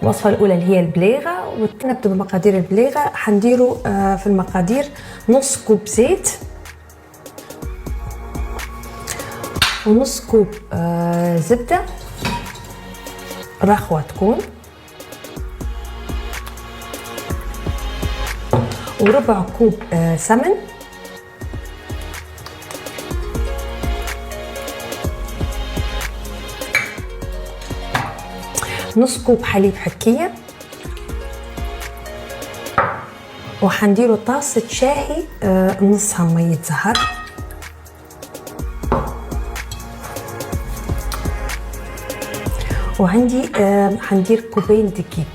الوصفة الأولى اللي هي البليغة، ونبدأ بمقادير البليغة. حنديروا في المقادير نص كوب زيت، ونص كوب زبدة رخوة تكون، وربع كوب سمن، نص كوب حليب حكية، وحنديروا طاسة شاهي نصها مية زهر، وعندي حندير كوبين دقيق،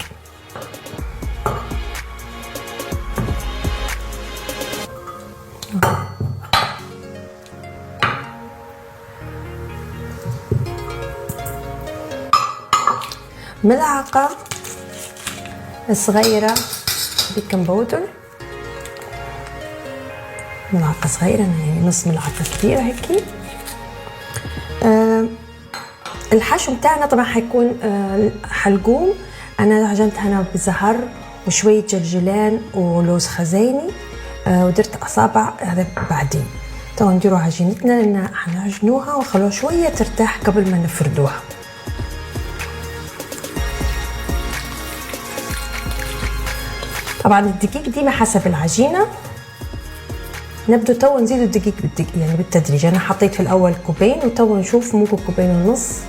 ملعقة صغيرة بيكنج باودر، ملعقة صغيرة يعني نص ملعقة كبيرة هيك. الحشو بتاعنا طبعا حيكون حلقوم. انا عجنتها انا بزهر وشوية جلجلان ولوز خزيني، ودرت اصابع هذا بعدين. طبعا نديروا عجينتنا لان حنعجنوها ونخلوها شوية ترتاح قبل ما نفردوها. طبعا الدقيق دي حسب العجينة، نبدو تو نزيد الدقيق يعني بالتدريج. انا حطيت في الاول كوبين وتو نشوف ممكن كوبين ونص،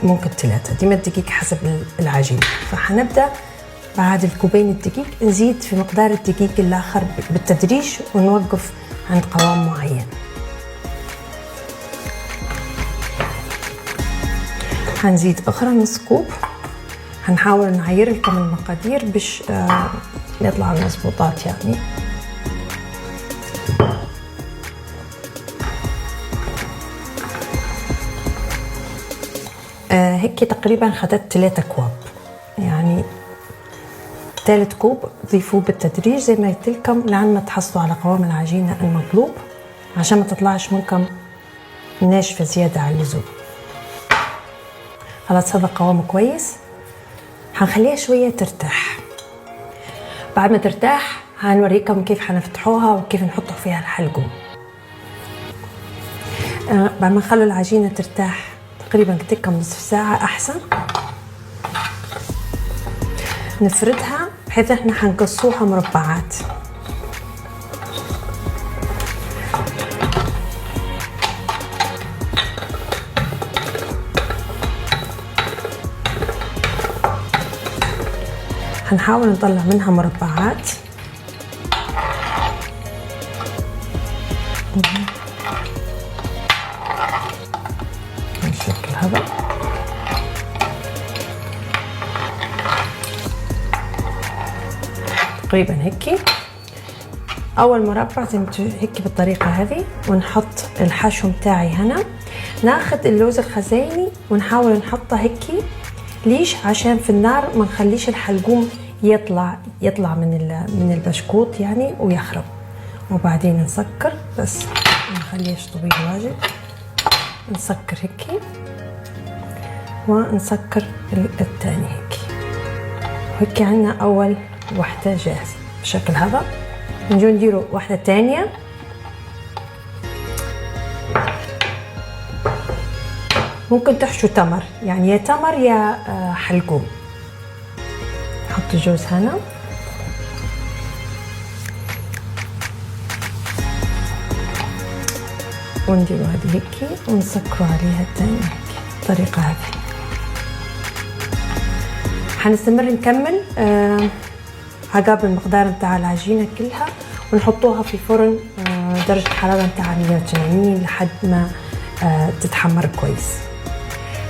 ممكن 3. ديما الدقيق حسب العجينة. فحنبدأ بعد الكوبين الدقيق نزيد في مقدار الدقيق الاخر بالتدريج، ونوقف عند قوام معين. هنزيد اخرى نص كوب. هنحاول نعير لكم المقادير باش يطلع مظبوطات يعني. هيك تقريبا خدت 3 كواب، يعني 3 كوب ضيفوه بالتدريج زي ما قلت لكم لعند ما تحصلوا على قوام العجينة المطلوب، عشان ما تطلعش منكم ناشفة زيادة عن اللزوم. خلاص هذا قوام كويس. هنخليها شوية ترتاح. بعد ما ترتاح هنوريكم كيف حنفتحوها وكيف نحطوا فيها الحلقوم. بعد ما نخلوا العجينة ترتاح تقريبا قلت لكم نصف ساعة أحسن، نفردها بحيث احنا حنقصوها مربعات. هنحاول نطلع منها مربعات. بالشكل هذا. تقريبا هيك. اول مربع زي ما هيك بالطريقه هذه، ونحط الحشو متاعي هنا. ناخذ اللوز الخزيني ونحاول نحطه هيك. ليش؟ عشان في النار ما نخليش الحلقوم يطلع من البشكوط يعني ويخرب. وبعدين نسكر، بس ما نخليش طويل واجد. نسكر هيك ونسكر الثاني هيك. وهيك عندنا اول وحده جاهزه بالشكل هذا. نجي نديروا وحده ثانيه. ممكن تحشوا تمر، يعني يا تمر يا حلقوم. نحط الجوز هنا، ونديروا هذه هيك ونسكروا عليها الثانية هيك بالطريقة هذه. حنستمر نكمل عقاب المقدار نتاع العجينة كلها، ونحطوها في الفرن درجة حرارة نتاع 180 لحد ما تتحمر كويس.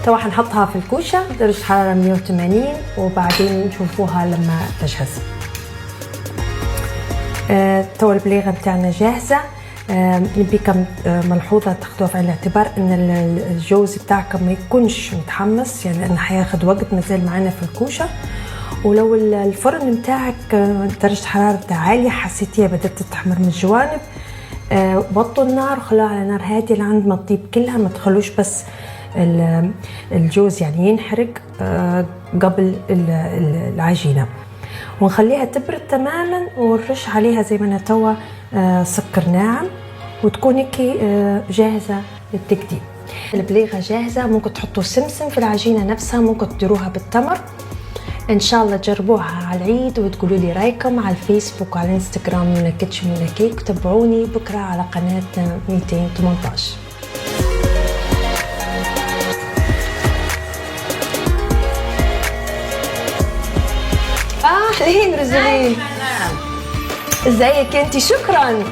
طبعا حنحطها في الكوشة درجة حرارة 180، وبعدين نشوفوها لما تجهز. تو البليغة بتاعنا جاهزة. نبيكم ملحوظة تاخدوها في الاعتبار ان الجوز بتاعكم ما يكونش متحمس، يعني لانه حياخد وقت مازال معنا في الكوشة. ولو الفرن بتاعك درجة حرارته عالية حسيتيها بدأت تتحمر من الجوانب، وطوا النار وخلوها على نار هادية لعند ما تطيب كلها. ما تخلوش بس الجوز يعني ينحرق قبل العجينة، ونخليها تبرد تماما ونرش عليها زي ما أنا توا سكر ناعم، وتكون هيك جاهزة للتقديم. البليغة جاهزة، ممكن تحطوا سمسم في العجينة نفسها، ممكن تديروها بالتمر. ان شاء الله تجربوها على العيد وتقولوا لي رايكم على الفيسبوك وعلى الانستغرام من كيتشن ولا كيك، وتابعوني بكره على قناتنا 218. اهلين رزلين، ازيك انتي؟ شكرا.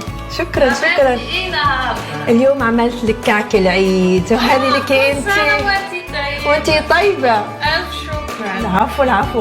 اليوم عملت لك كعك العيد وهذه لك انتي، وانتي طيبة. ألف شكرا. العفو.